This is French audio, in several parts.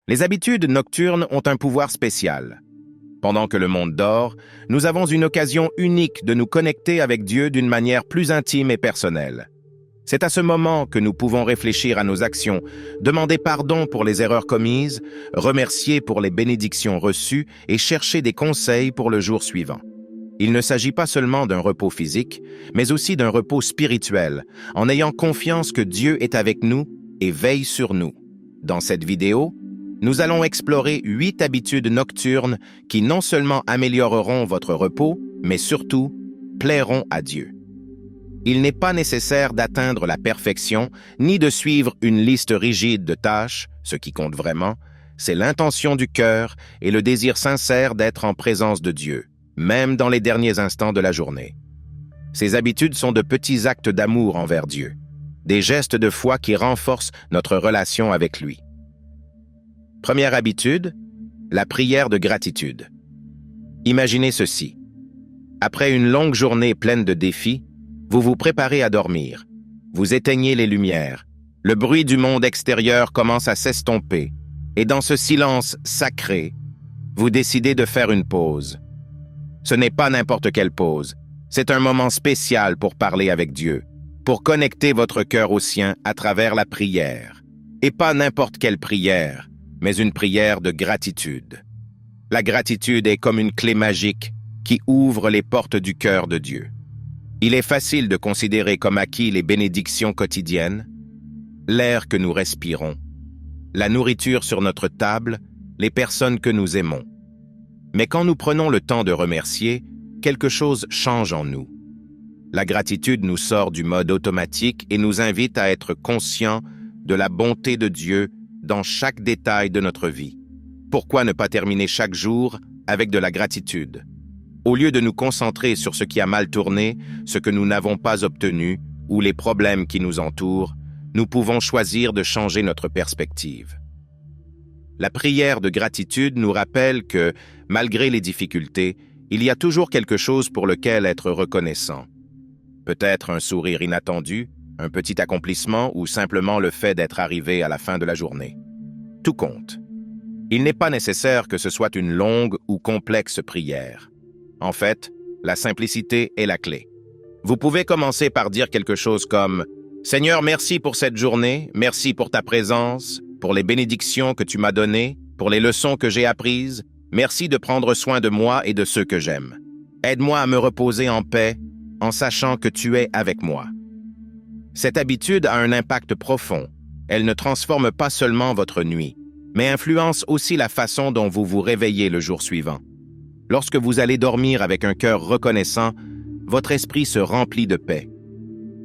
Les habitudes nocturnes ont un pouvoir spécial. Pendant que le monde dort, nous avons une occasion unique de nous connecter avec Dieu d'une manière plus intime et personnelle. C'est à ce moment que nous pouvons réfléchir à nos actions, demander pardon pour les erreurs commises, remercier pour les bénédictions reçues et chercher des conseils pour le jour suivant. Il ne s'agit pas seulement d'un repos physique, mais aussi d'un repos spirituel, en ayant confiance que Dieu est avec nous et veille sur nous. Dans cette vidéo, nous allons explorer 8 habitudes nocturnes qui non seulement amélioreront votre repos, mais surtout plairont à Dieu. Il n'est pas nécessaire d'atteindre la perfection, ni de suivre une liste rigide de tâches. Ce qui compte vraiment, c'est l'intention du cœur et le désir sincère d'être en présence de Dieu, même dans les derniers instants de la journée. Ces habitudes sont de petits actes d'amour envers Dieu, des gestes de foi qui renforcent notre relation avec lui. Première habitude, la prière de gratitude. Imaginez ceci. Après une longue journée pleine de défis, vous vous préparez à dormir. Vous éteignez les lumières. Le bruit du monde extérieur commence à s'estomper. Et dans ce silence sacré, vous décidez de faire une pause. Ce n'est pas n'importe quelle pause. C'est un moment spécial pour parler avec Dieu, pour connecter votre cœur au sien à travers la prière. Et pas n'importe quelle prière, mais une prière de gratitude. La gratitude est comme une clé magique qui ouvre les portes du cœur de Dieu. Il est facile de considérer comme acquis les bénédictions quotidiennes, l'air que nous respirons, la nourriture sur notre table, les personnes que nous aimons. Mais quand nous prenons le temps de remercier, quelque chose change en nous. La gratitude nous sort du mode automatique et nous invite à être conscients de la bonté de Dieu dans chaque détail de notre vie. Pourquoi ne pas terminer chaque jour avec de la gratitude? Au lieu de nous concentrer sur ce qui a mal tourné, ce que nous n'avons pas obtenu ou les problèmes qui nous entourent, nous pouvons choisir de changer notre perspective. La prière de gratitude nous rappelle que, malgré les difficultés, il y a toujours quelque chose pour lequel être reconnaissant. Peut-être un sourire inattendu, un petit accomplissement ou simplement le fait d'être arrivé à la fin de la journée. Tout compte. Il n'est pas nécessaire que ce soit une longue ou complexe prière. En fait, la simplicité est la clé. Vous pouvez commencer par dire quelque chose comme « Seigneur, merci pour cette journée, merci pour ta présence, pour les bénédictions que tu m'as données, pour les leçons que j'ai apprises, merci de prendre soin de moi et de ceux que j'aime. Aide-moi à me reposer en paix, en sachant que tu es avec moi. » Cette habitude a un impact profond. Elle ne transforme pas seulement votre nuit, mais influence aussi la façon dont vous vous réveillez le jour suivant. Lorsque vous allez dormir avec un cœur reconnaissant, votre esprit se remplit de paix.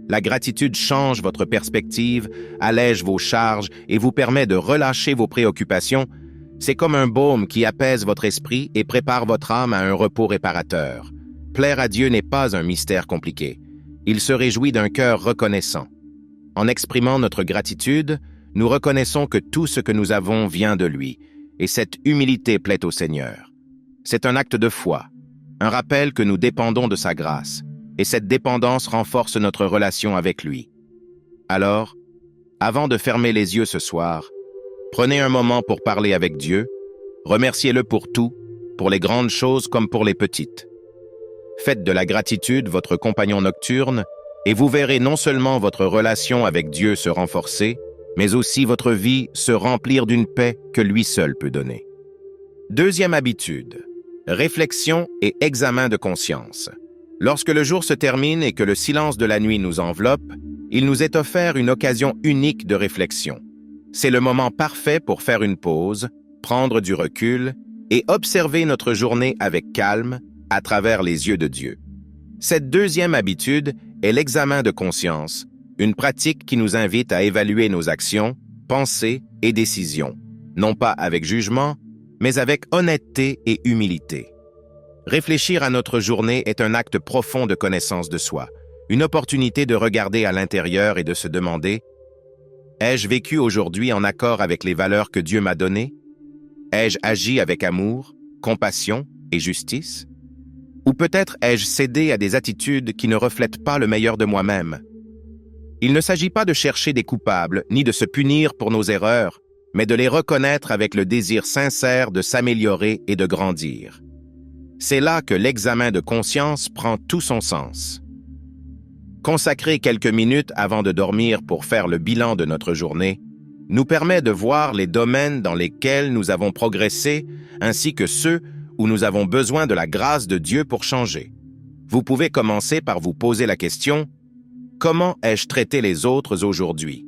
La gratitude change votre perspective, allège vos charges et vous permet de relâcher vos préoccupations. C'est comme un baume qui apaise votre esprit et prépare votre âme à un repos réparateur. Plaire à Dieu n'est pas un mystère compliqué. Il se réjouit d'un cœur reconnaissant. En exprimant notre gratitude, nous reconnaissons que tout ce que nous avons vient de lui, et cette humilité plaît au Seigneur. C'est un acte de foi, un rappel que nous dépendons de sa grâce, et cette dépendance renforce notre relation avec lui. Alors, avant de fermer les yeux ce soir, prenez un moment pour parler avec Dieu, remerciez-le pour tout, pour les grandes choses comme pour les petites. Faites de la gratitude votre compagnon nocturne, et vous verrez non seulement votre relation avec Dieu se renforcer, mais aussi votre vie se remplir d'une paix que lui seul peut donner. Deuxième habitude. Réflexion et examen de conscience. Lorsque le jour se termine et que le silence de la nuit nous enveloppe, il nous est offert une occasion unique de réflexion. C'est le moment parfait pour faire une pause, prendre du recul et observer notre journée avec calme à travers les yeux de Dieu. Cette deuxième habitude est l'examen de conscience, une pratique qui nous invite à évaluer nos actions, pensées et décisions, non pas avec jugement, mais avec honnêteté et humilité. Réfléchir à notre journée est un acte profond de connaissance de soi, une opportunité de regarder à l'intérieur et de se demander « Ai-je vécu aujourd'hui en accord avec les valeurs que Dieu m'a données? Ai-je agi avec amour, compassion et justice? Ou peut-être ai-je cédé à des attitudes qui ne reflètent pas le meilleur de moi-même? » Il ne s'agit pas de chercher des coupables, ni de se punir pour nos erreurs, mais de les reconnaître avec le désir sincère de s'améliorer et de grandir. C'est là que l'examen de conscience prend tout son sens. Consacrer quelques minutes avant de dormir pour faire le bilan de notre journée nous permet de voir les domaines dans lesquels nous avons progressé ainsi que ceux où nous avons besoin de la grâce de Dieu pour changer. Vous pouvez commencer par vous poser la question: comment ai-je traité les autres aujourd'hui?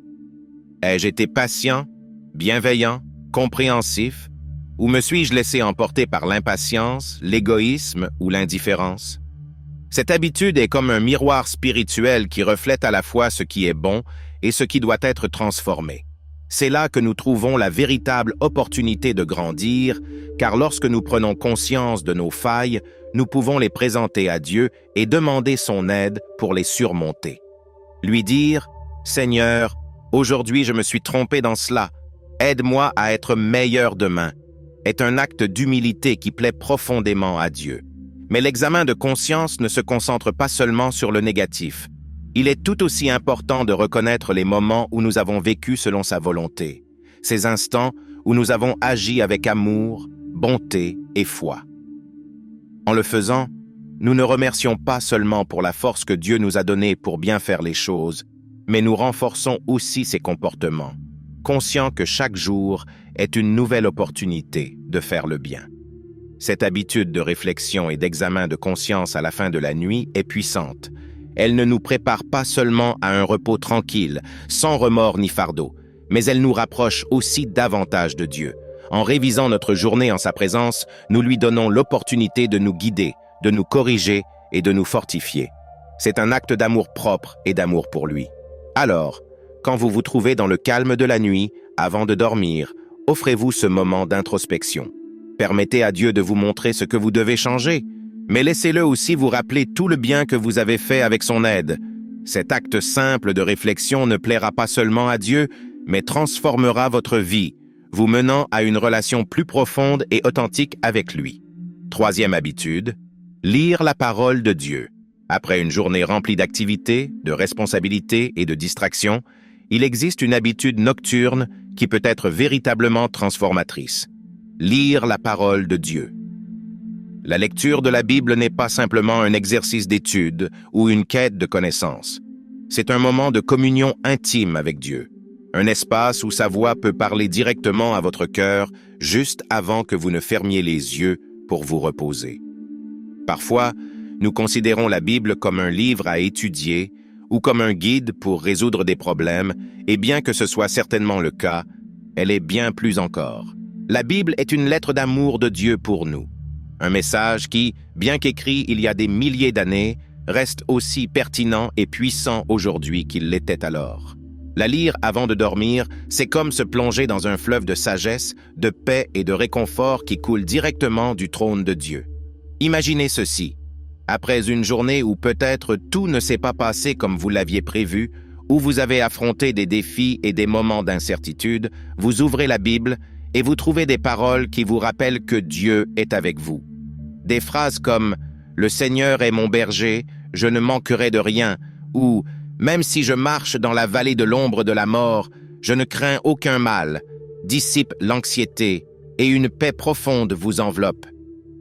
Ai-je été patient, bienveillant, compréhensif, ou me suis-je laissé emporter par l'impatience, l'égoïsme ou l'indifférence? Cette habitude est comme un miroir spirituel qui reflète à la fois ce qui est bon et ce qui doit être transformé. C'est là que nous trouvons la véritable opportunité de grandir, car lorsque nous prenons conscience de nos failles, nous pouvons les présenter à Dieu et demander son aide pour les surmonter. Lui dire: « Seigneur, aujourd'hui je me suis trompé dans cela, aide-moi à être meilleur demain », est un acte d'humilité qui plaît profondément à Dieu. Mais l'examen de conscience ne se concentre pas seulement sur le négatif. Il est tout aussi important de reconnaître les moments où nous avons vécu selon sa volonté, ces instants où nous avons agi avec amour, bonté et foi. En le faisant, nous ne remercions pas seulement pour la force que Dieu nous a donnée pour bien faire les choses, mais nous renforçons aussi ses comportements, conscients que chaque jour est une nouvelle opportunité de faire le bien. Cette habitude de réflexion et d'examen de conscience à la fin de la nuit est puissante. Elle ne nous prépare pas seulement à un repos tranquille, sans remords ni fardeau, mais elle nous rapproche aussi davantage de Dieu. En révisant notre journée en sa présence, nous lui donnons l'opportunité de nous guider, de nous corriger et de nous fortifier. C'est un acte d'amour propre et d'amour pour lui. Alors, quand vous vous trouvez dans le calme de la nuit, avant de dormir, offrez-vous ce moment d'introspection. Permettez à Dieu de vous montrer ce que vous devez changer, mais laissez-le aussi vous rappeler tout le bien que vous avez fait avec son aide. Cet acte simple de réflexion ne plaira pas seulement à Dieu, mais transformera votre vie, vous menant à une relation plus profonde et authentique avec lui. Troisième habitude, lire la parole de Dieu. Après une journée remplie d'activités, de responsabilités et de distractions, il existe une habitude nocturne qui peut être véritablement transformatrice. Lire la parole de Dieu. La lecture de la Bible n'est pas simplement un exercice d'étude ou une quête de connaissances. C'est un moment de communion intime avec Dieu, un espace où sa voix peut parler directement à votre cœur juste avant que vous ne fermiez les yeux pour vous reposer. Parfois, nous considérons la Bible comme un livre à étudier ou comme un guide pour résoudre des problèmes, et bien que ce soit certainement le cas, elle est bien plus encore. La Bible est une lettre d'amour de Dieu pour nous. Un message qui, bien qu'écrit il y a des milliers d'années, reste aussi pertinent et puissant aujourd'hui qu'il l'était alors. La lire avant de dormir, c'est comme se plonger dans un fleuve de sagesse, de paix et de réconfort qui coule directement du trône de Dieu. Imaginez ceci. Après une journée où peut-être tout ne s'est pas passé comme vous l'aviez prévu, où vous avez affronté des défis et des moments d'incertitude, vous ouvrez la Bible et vous trouvez des paroles qui vous rappellent que Dieu est avec vous. Des phrases comme « Le Seigneur est mon berger, je ne manquerai de rien » ou « Même si je marche dans la vallée de l'ombre de la mort, je ne crains aucun mal » dissipe l'anxiété et une paix profonde vous enveloppe.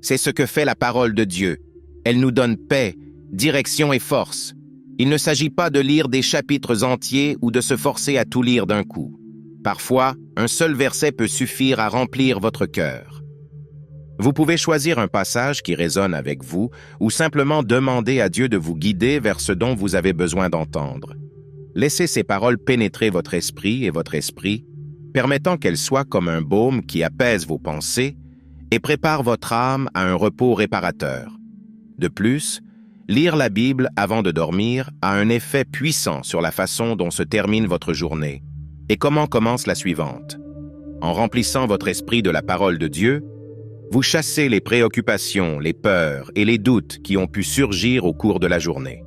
C'est ce que fait la parole de Dieu. Elle nous donne paix, direction et force. Il ne s'agit pas de lire des chapitres entiers ou de se forcer à tout lire d'un coup. Parfois, un seul verset peut suffire à remplir votre cœur. Vous pouvez choisir un passage qui résonne avec vous ou simplement demander à Dieu de vous guider vers ce dont vous avez besoin d'entendre. Laissez ces paroles pénétrer votre esprit, permettant qu'elles soient comme un baume qui apaise vos pensées et prépare votre âme à un repos réparateur. De plus, lire la Bible avant de dormir a un effet puissant sur la façon dont se termine votre journée. Et comment commence la suivante? En remplissant votre esprit de la parole de Dieu, vous chassez les préoccupations, les peurs et les doutes qui ont pu surgir au cours de la journée.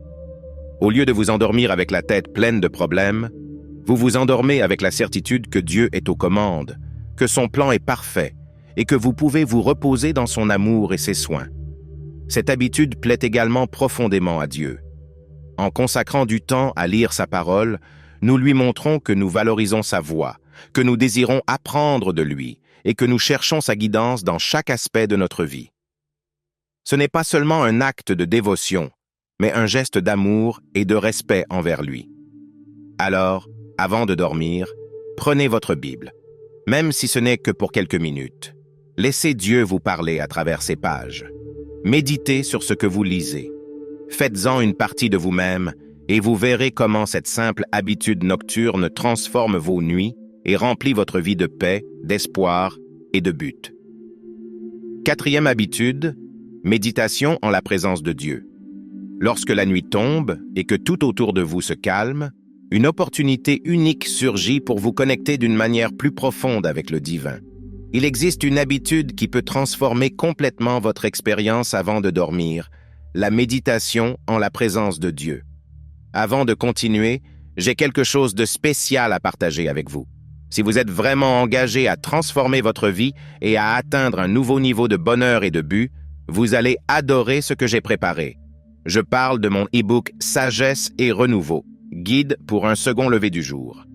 Au lieu de vous endormir avec la tête pleine de problèmes, vous vous endormez avec la certitude que Dieu est aux commandes, que son plan est parfait et que vous pouvez vous reposer dans son amour et ses soins. Cette habitude plaît également profondément à Dieu. En consacrant du temps à lire sa parole, nous lui montrons que nous valorisons sa voix, que nous désirons apprendre de lui et que nous cherchons sa guidance dans chaque aspect de notre vie. Ce n'est pas seulement un acte de dévotion, mais un geste d'amour et de respect envers lui. Alors, avant de dormir, prenez votre Bible, même si ce n'est que pour quelques minutes. Laissez Dieu vous parler à travers ces pages. Méditez sur ce que vous lisez. Faites-en une partie de vous-même et vous verrez comment cette simple habitude nocturne transforme vos nuits et remplit votre vie de paix, d'espoir et de but. Quatrième habitude, méditation en la présence de Dieu. Lorsque la nuit tombe et que tout autour de vous se calme, une opportunité unique surgit pour vous connecter d'une manière plus profonde avec le divin. Il existe une habitude qui peut transformer complètement votre expérience avant de dormir, la méditation en la présence de Dieu. Avant de continuer, j'ai quelque chose de spécial à partager avec vous. Si vous êtes vraiment engagé à transformer votre vie et à atteindre un nouveau niveau de bonheur et de but, vous allez adorer ce que j'ai préparé. Je parle de mon e-book « Sagesse et renouveau », guide pour un second lever du jour.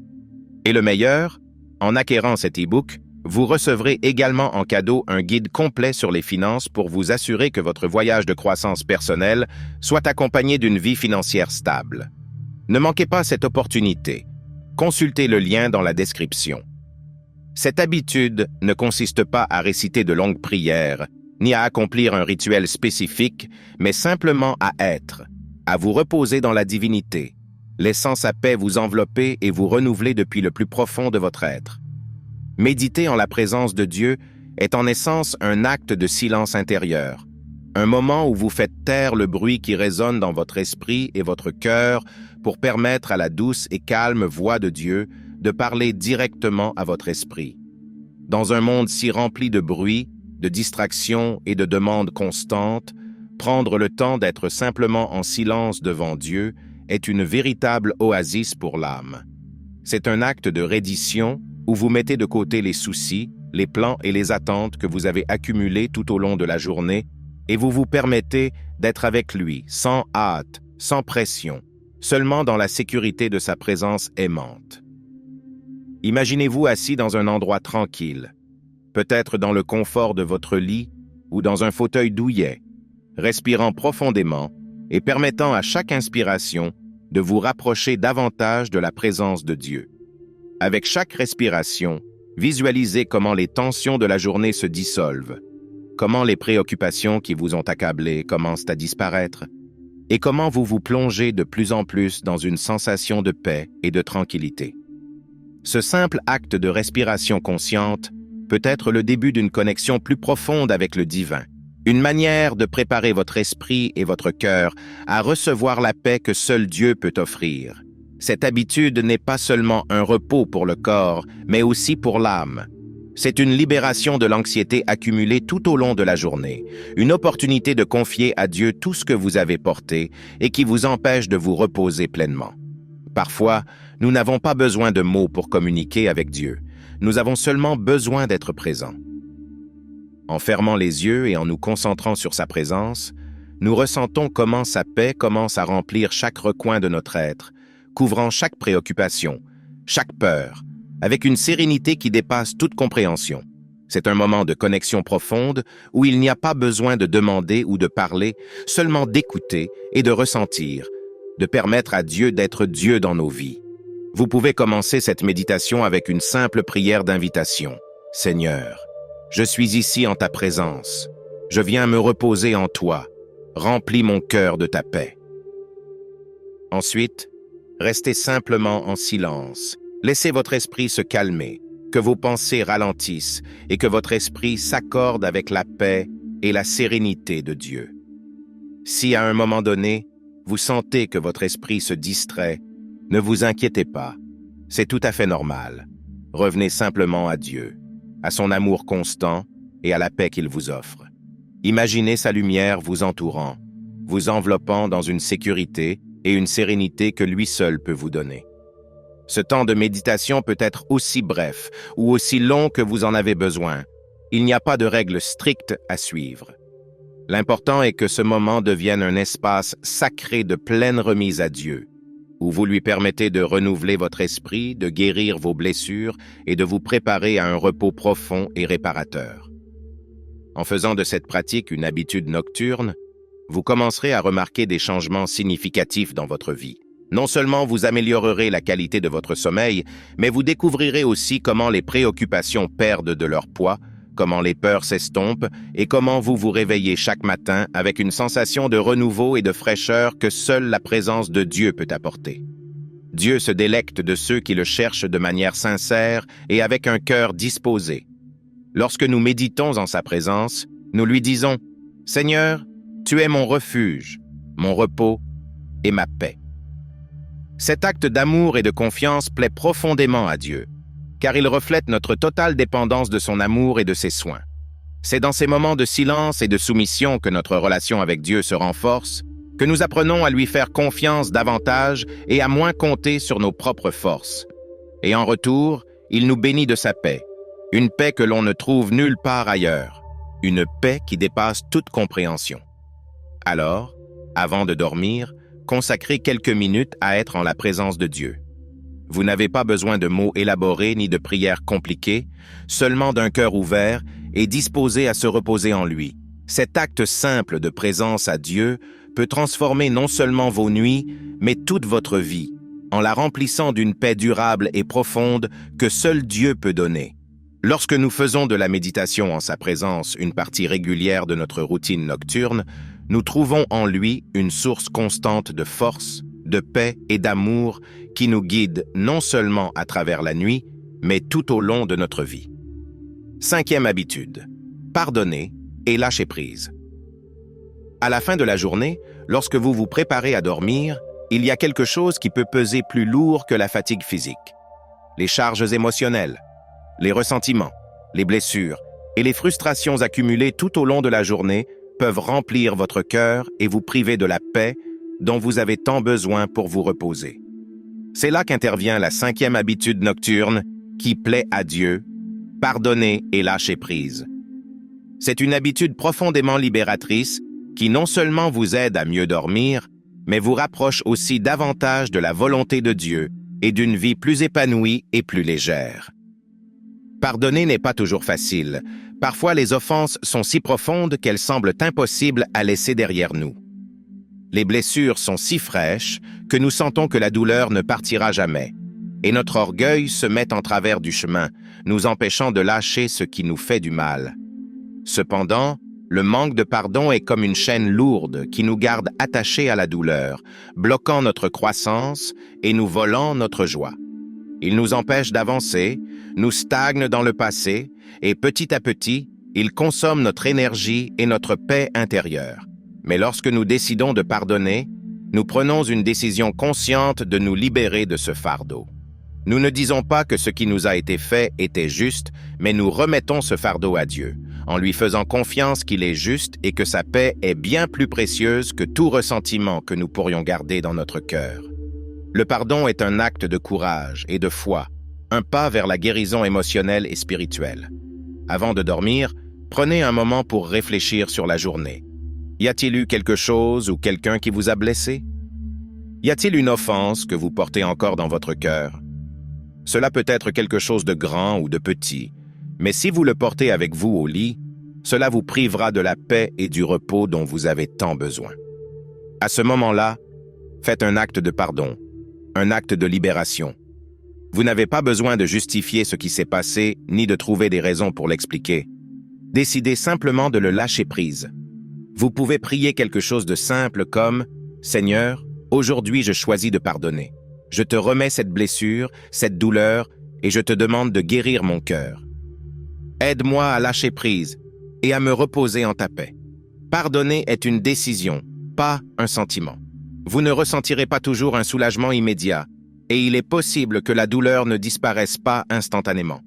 Et le meilleur, en acquérant cet e-book, vous recevrez également en cadeau un guide complet sur les finances pour vous assurer que votre voyage de croissance personnelle soit accompagné d'une vie financière stable. Ne manquez pas cette opportunité. Consultez le lien dans la description. Cette habitude ne consiste pas à réciter de longues prières, ni à accomplir un rituel spécifique, mais simplement à être, à vous reposer dans la divinité, laissant sa paix vous envelopper et vous renouveler depuis le plus profond de votre être. Méditer en la présence de Dieu est en essence un acte de silence intérieur, un moment où vous faites taire le bruit qui résonne dans votre esprit et votre cœur pour permettre à la douce et calme voix de Dieu de parler directement à votre esprit. Dans un monde si rempli de bruit, de distractions et de demandes constantes, prendre le temps d'être simplement en silence devant Dieu est une véritable oasis pour l'âme. C'est un acte de reddition où vous mettez de côté les soucis, les plans et les attentes que vous avez accumulés tout au long de la journée et vous vous permettez d'être avec lui, sans hâte, sans pression, seulement dans la sécurité de sa présence aimante. Imaginez-vous assis dans un endroit tranquille, peut-être dans le confort de votre lit ou dans un fauteuil douillet, respirant profondément et permettant à chaque inspiration de vous rapprocher davantage de la présence de Dieu. Avec chaque respiration, visualisez comment les tensions de la journée se dissolvent, comment les préoccupations qui vous ont accablé commencent à disparaître, et comment vous vous plongez de plus en plus dans une sensation de paix et de tranquillité. Ce simple acte de respiration consciente peut être le début d'une connexion plus profonde avec le divin, une manière de préparer votre esprit et votre cœur à recevoir la paix que seul Dieu peut offrir. Cette habitude n'est pas seulement un repos pour le corps, mais aussi pour l'âme. C'est une libération de l'anxiété accumulée tout au long de la journée, une opportunité de confier à Dieu tout ce que vous avez porté et qui vous empêche de vous reposer pleinement. Parfois, nous n'avons pas besoin de mots pour communiquer avec Dieu. Nous avons seulement besoin d'être présents. En fermant les yeux et en nous concentrant sur sa présence, nous ressentons comment sa paix commence à remplir chaque recoin de notre être, couvrant chaque préoccupation, chaque peur, avec une sérénité qui dépasse toute compréhension. C'est un moment de connexion profonde où il n'y a pas besoin de demander ou de parler, seulement d'écouter et de ressentir, de permettre à Dieu d'être Dieu dans nos vies. Vous pouvez commencer cette méditation avec une simple prière d'invitation. « Seigneur, je suis ici en ta présence. Je viens me reposer en toi. Remplis mon cœur de ta paix. » Ensuite, restez simplement en silence. Laissez votre esprit se calmer, que vos pensées ralentissent et que votre esprit s'accorde avec la paix et la sérénité de Dieu. Si à un moment donné, vous sentez que votre esprit se distrait, ne vous inquiétez pas. C'est tout à fait normal. Revenez simplement à Dieu, à son amour constant et à la paix qu'il vous offre. Imaginez sa lumière vous entourant, vous enveloppant dans une sécurité et une sérénité que lui seul peut vous donner. Ce temps de méditation peut être aussi bref ou aussi long que vous en avez besoin. Il n'y a pas de règles strictes à suivre. L'important est que ce moment devienne un espace sacré de pleine remise à Dieu, où vous lui permettez de renouveler votre esprit, de guérir vos blessures et de vous préparer à un repos profond et réparateur. En faisant de cette pratique une habitude nocturne, vous commencerez à remarquer des changements significatifs dans votre vie. Non seulement vous améliorerez la qualité de votre sommeil, mais vous découvrirez aussi comment les préoccupations perdent de leur poids, comment les peurs s'estompent et comment vous vous réveillez chaque matin avec une sensation de renouveau et de fraîcheur que seule la présence de Dieu peut apporter. Dieu se délecte de ceux qui le cherchent de manière sincère et avec un cœur disposé. Lorsque nous méditons en sa présence, nous lui disons « Seigneur, tu es mon refuge, mon repos et ma paix ». Cet acte d'amour et de confiance plaît profondément à Dieu, car il reflète notre totale dépendance de son amour et de ses soins. C'est dans ces moments de silence et de soumission que notre relation avec Dieu se renforce, que nous apprenons à lui faire confiance davantage et à moins compter sur nos propres forces. Et en retour, il nous bénit de sa paix, une paix que l'on ne trouve nulle part ailleurs, une paix qui dépasse toute compréhension. Alors, avant de dormir, consacrez quelques minutes à être en la présence de Dieu. Vous n'avez pas besoin de mots élaborés ni de prières compliquées, seulement d'un cœur ouvert et disposé à se reposer en lui. Cet acte simple de présence à Dieu peut transformer non seulement vos nuits, mais toute votre vie, en la remplissant d'une paix durable et profonde que seul Dieu peut donner. Lorsque nous faisons de la méditation en sa présence une partie régulière de notre routine nocturne, nous trouvons en lui une source constante de force, de paix et d'amour qui nous guide non seulement à travers la nuit, mais tout au long de notre vie. 5e habitude, pardonner et lâcher prise. À la fin de la journée, lorsque vous vous préparez à dormir, il y a quelque chose qui peut peser plus lourd que la fatigue physique. Les charges émotionnelles, les ressentiments, les blessures et les frustrations accumulées tout au long de la journée peuvent remplir votre cœur et vous priver de la paix dont vous avez tant besoin pour vous reposer. C'est là qu'intervient la 5e habitude nocturne qui plaît à Dieu, pardonner et lâcher prise. C'est une habitude profondément libératrice qui non seulement vous aide à mieux dormir, mais vous rapproche aussi davantage de la volonté de Dieu et d'une vie plus épanouie et plus légère. Pardonner n'est pas toujours facile. Parfois, les offenses sont si profondes qu'elles semblent impossibles à laisser derrière nous. Les blessures sont si fraîches que nous sentons que la douleur ne partira jamais, et notre orgueil se met en travers du chemin, nous empêchant de lâcher ce qui nous fait du mal. Cependant, le manque de pardon est comme une chaîne lourde qui nous garde attachés à la douleur, bloquant notre croissance et nous volant notre joie. Il nous empêche d'avancer, nous stagne dans le passé, et petit à petit, il consomme notre énergie et notre paix intérieure. Mais lorsque nous décidons de pardonner, nous prenons une décision consciente de nous libérer de ce fardeau. Nous ne disons pas que ce qui nous a été fait était juste, mais nous remettons ce fardeau à Dieu, en lui faisant confiance qu'il est juste et que sa paix est bien plus précieuse que tout ressentiment que nous pourrions garder dans notre cœur. Le pardon est un acte de courage et de foi, un pas vers la guérison émotionnelle et spirituelle. Avant de dormir, prenez un moment pour réfléchir sur la journée. Y a-t-il eu quelque chose ou quelqu'un qui vous a blessé? Y a-t-il une offense que vous portez encore dans votre cœur? Cela peut être quelque chose de grand ou de petit, mais si vous le portez avec vous au lit, cela vous privera de la paix et du repos dont vous avez tant besoin. À ce moment-là, faites un acte de pardon, un acte de libération. Vous n'avez pas besoin de justifier ce qui s'est passé ni de trouver des raisons pour l'expliquer. Décidez simplement de le lâcher prise. Vous pouvez prier quelque chose de simple comme « Seigneur, aujourd'hui je choisis de pardonner. Je te remets cette blessure, cette douleur, et je te demande de guérir mon cœur. Aide-moi à lâcher prise et à me reposer en ta paix. » Pardonner est une décision, pas un sentiment. Vous ne ressentirez pas toujours un soulagement immédiat, et il est possible que la douleur ne disparaisse pas instantanément.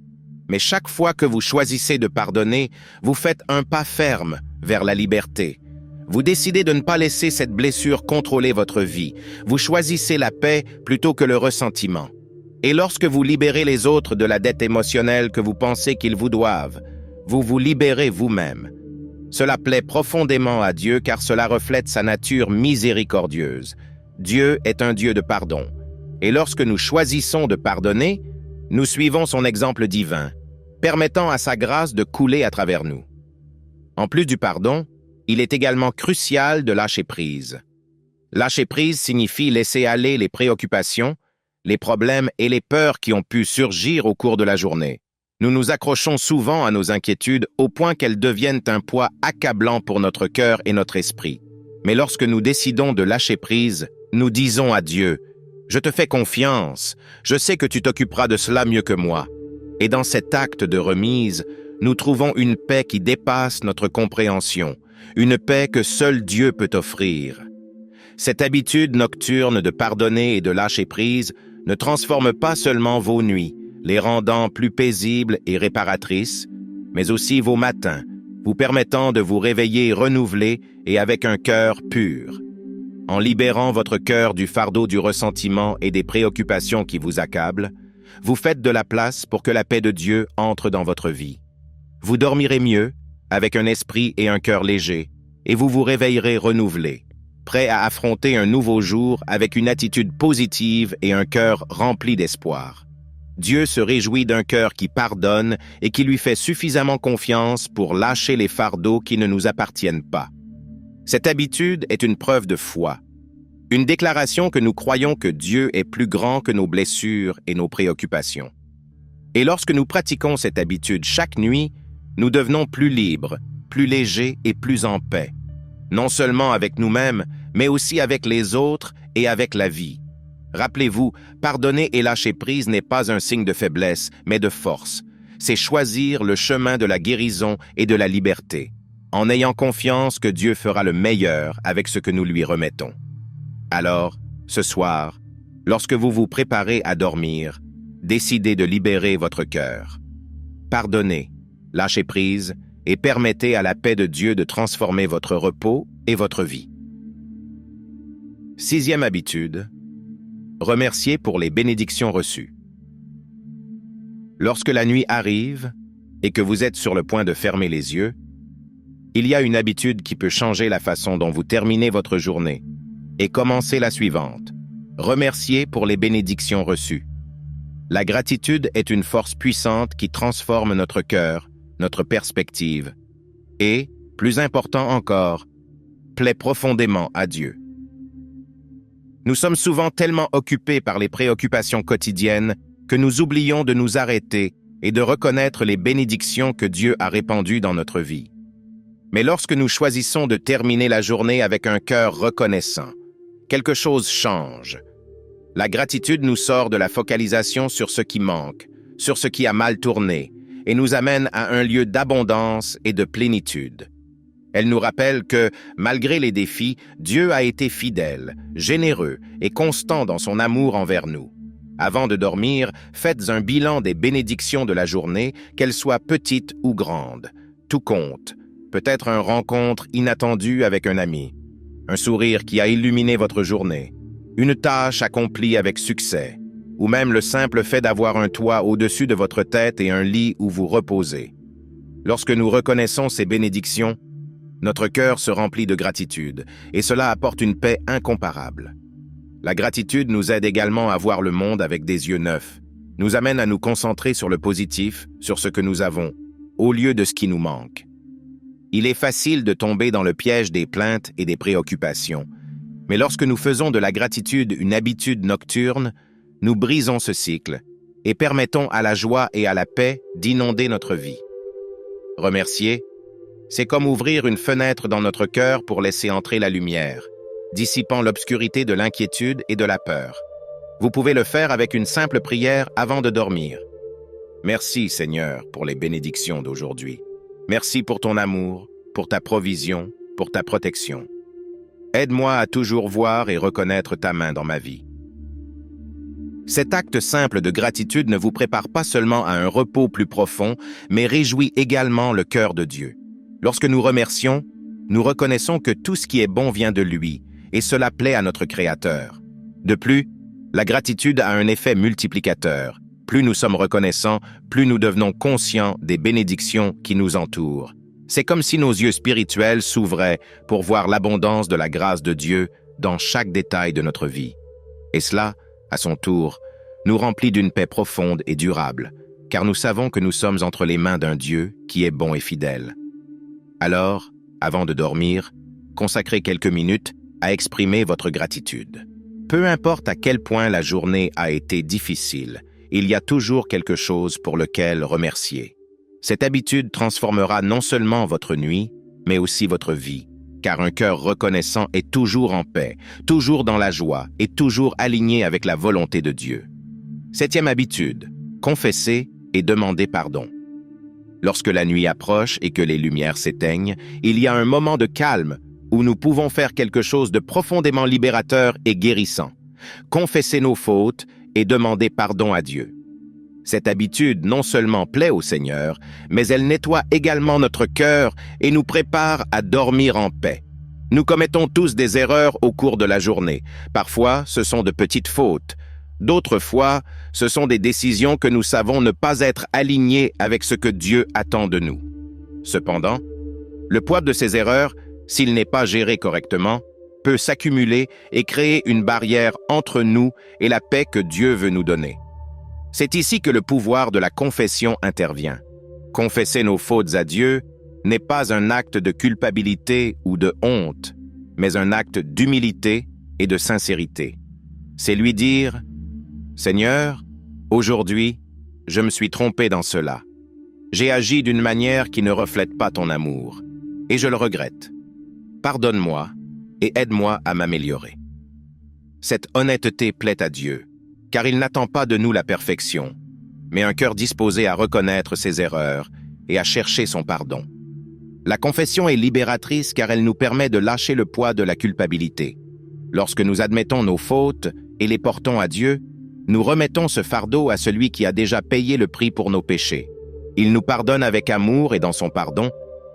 Mais chaque fois que vous choisissez de pardonner, vous faites un pas ferme vers la liberté. Vous décidez de ne pas laisser cette blessure contrôler votre vie. Vous choisissez la paix plutôt que le ressentiment. Et lorsque vous libérez les autres de la dette émotionnelle que vous pensez qu'ils vous doivent, vous vous libérez vous-même. Cela plaît profondément à Dieu car cela reflète sa nature miséricordieuse. Dieu est un Dieu de pardon, Et lorsque nous choisissons de pardonner, nous suivons son exemple divin, permettant à sa grâce de couler à travers nous. En plus du pardon, il est également crucial de lâcher prise. Lâcher prise signifie laisser aller les préoccupations, les problèmes et les peurs qui ont pu surgir au cours de la journée. Nous nous accrochons souvent à nos inquiétudes au point qu'elles deviennent un poids accablant pour notre cœur et notre esprit. Mais lorsque nous décidons de lâcher prise, nous disons à Dieu, « Je te fais confiance, je sais que tu t'occuperas de cela mieux que moi. » Et dans cet acte de remise, nous trouvons une paix qui dépasse notre compréhension, une paix que seul Dieu peut offrir. Cette habitude nocturne de pardonner et de lâcher prise ne transforme pas seulement vos nuits, les rendant plus paisibles et réparatrices, mais aussi vos matins, vous permettant de vous réveiller renouvelé et avec un cœur pur. En libérant votre cœur du fardeau du ressentiment et des préoccupations qui vous accablent, vous faites de la place pour que la paix de Dieu entre dans votre vie. Vous dormirez mieux, avec un esprit et un cœur léger, et vous vous réveillerez renouvelé, prêt à affronter un nouveau jour avec une attitude positive et un cœur rempli d'espoir. Dieu se réjouit d'un cœur qui pardonne et qui lui fait suffisamment confiance pour lâcher les fardeaux qui ne nous appartiennent pas. Cette habitude est une preuve de foi, une déclaration que nous croyons que Dieu est plus grand que nos blessures et nos préoccupations. Et lorsque nous pratiquons cette habitude chaque nuit, nous devenons plus libres, plus légers et plus en paix, non seulement avec nous-mêmes, mais aussi avec les autres et avec la vie. Rappelez-vous, pardonner et lâcher prise n'est pas un signe de faiblesse, mais de force. C'est choisir le chemin de la guérison et de la liberté, en ayant confiance que Dieu fera le meilleur avec ce que nous lui remettons. Alors, ce soir, lorsque vous vous préparez à dormir, décidez de libérer votre cœur. Pardonnez, lâchez prise et permettez à la paix de Dieu de transformer votre repos et votre vie. 6e habitude, remercier pour les bénédictions reçues. Lorsque la nuit arrive et que vous êtes sur le point de fermer les yeux, il y a une habitude qui peut changer la façon dont vous terminez votre journée et commencez la suivante. Remercier pour les bénédictions reçues. La gratitude est une force puissante qui transforme notre cœur, notre perspective et, plus important encore, plaît profondément à Dieu. Nous sommes souvent tellement occupés par les préoccupations quotidiennes que nous oublions de nous arrêter et de reconnaître les bénédictions que Dieu a répandues dans notre vie. Mais lorsque nous choisissons de terminer la journée avec un cœur reconnaissant, quelque chose change. La gratitude nous sort de la focalisation sur ce qui manque, sur ce qui a mal tourné, et nous amène à un lieu d'abondance et de plénitude. Elle nous rappelle que, malgré les défis, Dieu a été fidèle, généreux et constant dans son amour envers nous. Avant de dormir, faites un bilan des bénédictions de la journée, qu'elles soient petites ou grandes. Tout compte. Peut-être une rencontre inattendue avec un ami, un sourire qui a illuminé votre journée, une tâche accomplie avec succès, ou même le simple fait d'avoir un toit au-dessus de votre tête et un lit où vous reposez. Lorsque nous reconnaissons ces bénédictions, notre cœur se remplit de gratitude, et cela apporte une paix incomparable. La gratitude nous aide également à voir le monde avec des yeux neufs, nous amène à nous concentrer sur le positif, sur ce que nous avons, au lieu de ce qui nous manque. Il est facile de tomber dans le piège des plaintes et des préoccupations, mais lorsque nous faisons de la gratitude une habitude nocturne, nous brisons ce cycle et permettons à la joie et à la paix d'inonder notre vie. Remercier, c'est comme ouvrir une fenêtre dans notre cœur pour laisser entrer la lumière, dissipant l'obscurité de l'inquiétude et de la peur. Vous pouvez le faire avec une simple prière avant de dormir. Merci, Seigneur, pour les bénédictions d'aujourd'hui. Merci pour ton amour, pour ta provision, pour ta protection. Aide-moi à toujours voir et reconnaître ta main dans ma vie. Cet acte simple de gratitude ne vous prépare pas seulement à un repos plus profond, mais réjouit également le cœur de Dieu. Lorsque nous remercions, nous reconnaissons que tout ce qui est bon vient de lui, et cela plaît à notre Créateur. De plus, la gratitude a un effet multiplicateur. Plus nous sommes reconnaissants, plus nous devenons conscients des bénédictions qui nous entourent. C'est comme si nos yeux spirituels s'ouvraient pour voir l'abondance de la grâce de Dieu dans chaque détail de notre vie. Et cela, à son tour, nous remplit d'une paix profonde et durable, car nous savons que nous sommes entre les mains d'un Dieu qui est bon et fidèle. Alors, avant de dormir, consacrez quelques minutes à exprimer votre gratitude. Peu importe à quel point la journée a été difficile, il y a toujours quelque chose pour lequel remercier. Cette habitude transformera non seulement votre nuit, mais aussi votre vie, car un cœur reconnaissant est toujours en paix, toujours dans la joie et toujours aligné avec la volonté de Dieu. 7e habitude, confesser et demander pardon. Lorsque la nuit approche et que les lumières s'éteignent, il y a un moment de calme où nous pouvons faire quelque chose de profondément libérateur et guérissant. Confesser nos fautes et demander pardon à Dieu. Cette habitude non seulement plaît au Seigneur, mais elle nettoie également notre cœur et nous prépare à dormir en paix. Nous commettons tous des erreurs au cours de la journée. Parfois, ce sont de petites fautes. D'autres fois, ce sont des décisions que nous savons ne pas être alignées avec ce que Dieu attend de nous. Cependant, le poids de ces erreurs, s'il n'est pas géré correctement, peut s'accumuler et créer une barrière entre nous et la paix que Dieu veut nous donner. C'est ici que le pouvoir de la confession intervient. Confesser nos fautes à Dieu n'est pas un acte de culpabilité ou de honte, mais un acte d'humilité et de sincérité. C'est lui dire « Seigneur, aujourd'hui, je me suis trompé dans cela. J'ai agi d'une manière qui ne reflète pas ton amour, et je le regrette. Pardonne-moi et aide-moi à m'améliorer. » Cette honnêteté plaît à Dieu, car il n'attend pas de nous la perfection, mais un cœur disposé à reconnaître ses erreurs et à chercher son pardon. La confession est libératrice car elle nous permet de lâcher le poids de la culpabilité. Lorsque nous admettons nos fautes et les portons à Dieu, nous remettons ce fardeau à celui qui a déjà payé le prix pour nos péchés. Il nous pardonne avec amour et dans son pardon,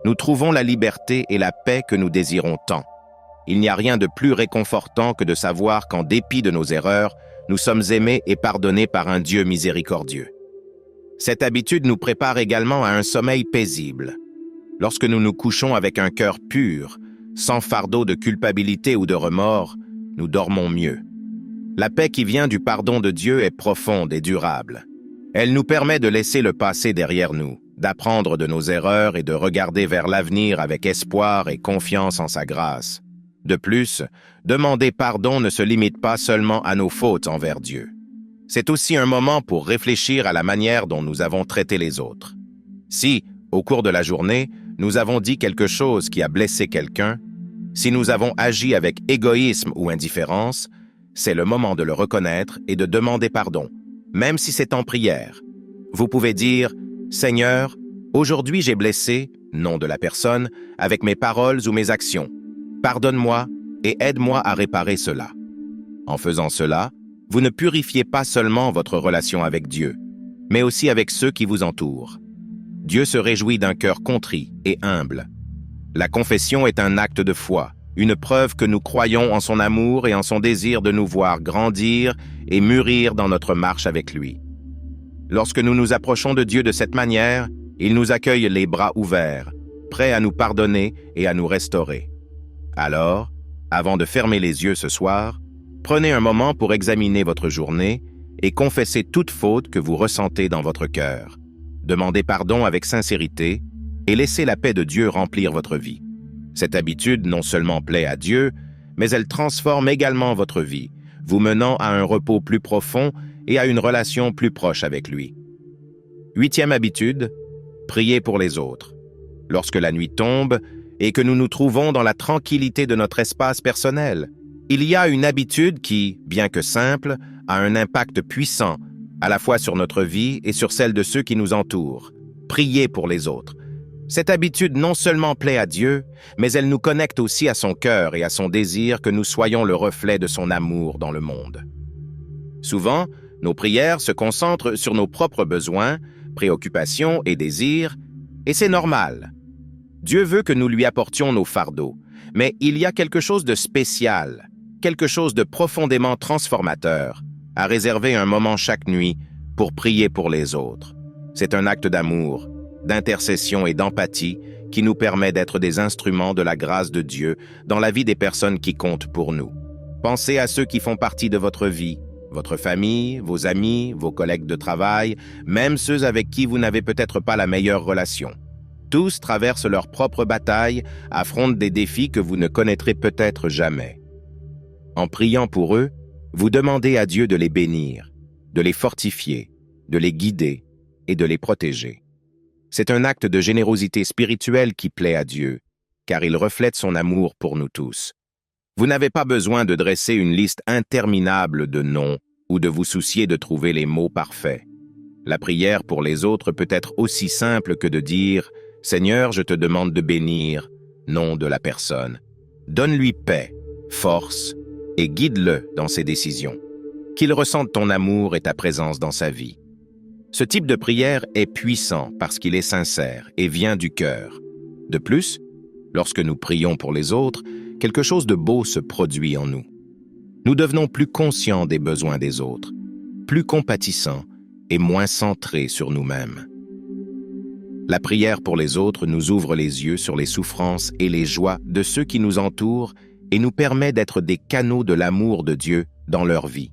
nous trouvons la liberté et la paix que nous désirons tant. Il n'y a rien de plus réconfortant que de savoir qu'en dépit de nos erreurs, nous sommes aimés et pardonnés par un Dieu miséricordieux. Cette habitude nous prépare également à un sommeil paisible. Lorsque nous nous couchons avec un cœur pur, sans fardeau de culpabilité ou de remords, nous dormons mieux. La paix qui vient du pardon de Dieu est profonde et durable. Elle nous permet de laisser le passé derrière nous, d'apprendre de nos erreurs et de regarder vers l'avenir avec espoir et confiance en sa grâce. De plus, demander pardon ne se limite pas seulement à nos fautes envers Dieu. C'est aussi un moment pour réfléchir à la manière dont nous avons traité les autres. Si, au cours de la journée, nous avons dit quelque chose qui a blessé quelqu'un, si nous avons agi avec égoïsme ou indifférence, c'est le moment de le reconnaître et de demander pardon, même si c'est en prière. Vous pouvez dire « Seigneur, aujourd'hui j'ai blessé, nom de la personne, avec mes paroles ou mes actions. Pardonne-moi et aide-moi à réparer cela. » En faisant cela, vous ne purifiez pas seulement votre relation avec Dieu, mais aussi avec ceux qui vous entourent. Dieu se réjouit d'un cœur contrit et humble. La confession est un acte de foi, une preuve que nous croyons en son amour et en son désir de nous voir grandir et mûrir dans notre marche avec lui. Lorsque nous nous approchons de Dieu de cette manière, il nous accueille les bras ouverts, prêt à nous pardonner et à nous restaurer. Alors, avant de fermer les yeux ce soir, prenez un moment pour examiner votre journée et confessez toute faute que vous ressentez dans votre cœur. Demandez pardon avec sincérité et laissez la paix de Dieu remplir votre vie. Cette habitude non seulement plaît à Dieu, mais elle transforme également votre vie, vous menant à un repos plus profond et à une relation plus proche avec lui. 8e habitude, priez pour les autres. Lorsque la nuit tombe et que nous nous trouvons dans la tranquillité de notre espace personnel, il y a une habitude qui, bien que simple, a un impact puissant, à la fois sur notre vie et sur celle de ceux qui nous entourent. Prier pour les autres. Cette habitude non seulement plaît à Dieu, mais elle nous connecte aussi à son cœur et à son désir que nous soyons le reflet de son amour dans le monde. Souvent, nos prières se concentrent sur nos propres besoins, préoccupations et désirs, et c'est normal. Dieu veut que nous lui apportions nos fardeaux, mais il y a quelque chose de spécial, quelque chose de profondément transformateur, à réserver un moment chaque nuit pour prier pour les autres. C'est un acte d'amour, d'intercession et d'empathie qui nous permet d'être des instruments de la grâce de Dieu dans la vie des personnes qui comptent pour nous. Pensez à ceux qui font partie de votre vie, votre famille, vos amis, vos collègues de travail, même ceux avec qui vous n'avez peut-être pas la meilleure relation. Tous traversent leur propre bataille, affrontent des défis que vous ne connaîtrez peut-être jamais. En priant pour eux, vous demandez à Dieu de les bénir, de les fortifier, de les guider et de les protéger. C'est un acte de générosité spirituelle qui plaît à Dieu, car il reflète son amour pour nous tous. Vous n'avez pas besoin de dresser une liste interminable de noms ou de vous soucier de trouver les mots parfaits. La prière pour les autres peut être aussi simple que de dire « Seigneur, je te demande de bénir », nom de la personne. Donne-lui paix, force et guide-le dans ses décisions. Qu'il ressente ton amour et ta présence dans sa vie. Ce type de prière est puissant parce qu'il est sincère et vient du cœur. De plus, lorsque nous prions pour les autres, quelque chose de beau se produit en nous. Nous devenons plus conscients des besoins des autres, plus compatissants et moins centrés sur nous-mêmes. La prière pour les autres nous ouvre les yeux sur les souffrances et les joies de ceux qui nous entourent et nous permet d'être des canaux de l'amour de Dieu dans leur vie.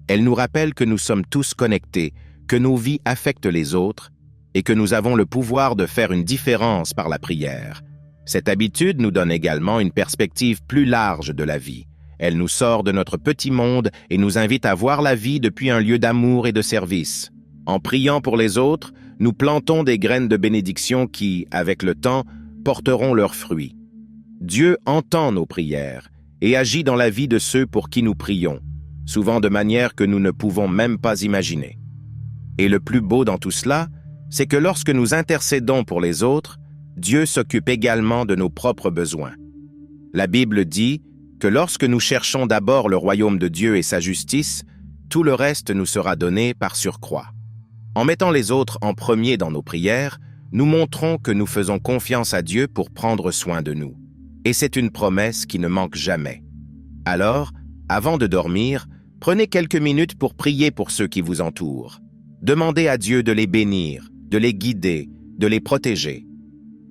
Elle nous rappelle que nous sommes tous connectés, que nos vies affectent les autres et que nous avons le pouvoir de faire une différence par la prière. Cette habitude nous donne également une perspective plus large de la vie. Elle nous sort de notre petit monde et nous invite à voir la vie depuis un lieu d'amour et de service. En priant pour les autres, nous plantons des graines de bénédiction qui, avec le temps, porteront leurs fruits. Dieu entend nos prières et agit dans la vie de ceux pour qui nous prions, souvent de manière que nous ne pouvons même pas imaginer. Et le plus beau dans tout cela, c'est que lorsque nous intercédons pour les autres, Dieu s'occupe également de nos propres besoins. La Bible dit que lorsque nous cherchons d'abord le royaume de Dieu et sa justice, tout le reste nous sera donné par surcroît. En mettant les autres en premier dans nos prières, nous montrons que nous faisons confiance à Dieu pour prendre soin de nous. Et c'est une promesse qui ne manque jamais. Alors, avant de dormir, prenez quelques minutes pour prier pour ceux qui vous entourent. Demandez à Dieu de les bénir, de les guider, de les protéger.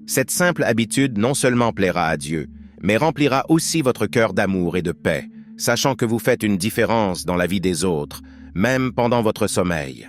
Cette simple habitude non seulement plaira à Dieu, mais remplira aussi votre cœur d'amour et de paix, sachant que vous faites une différence dans la vie des autres, même pendant votre sommeil.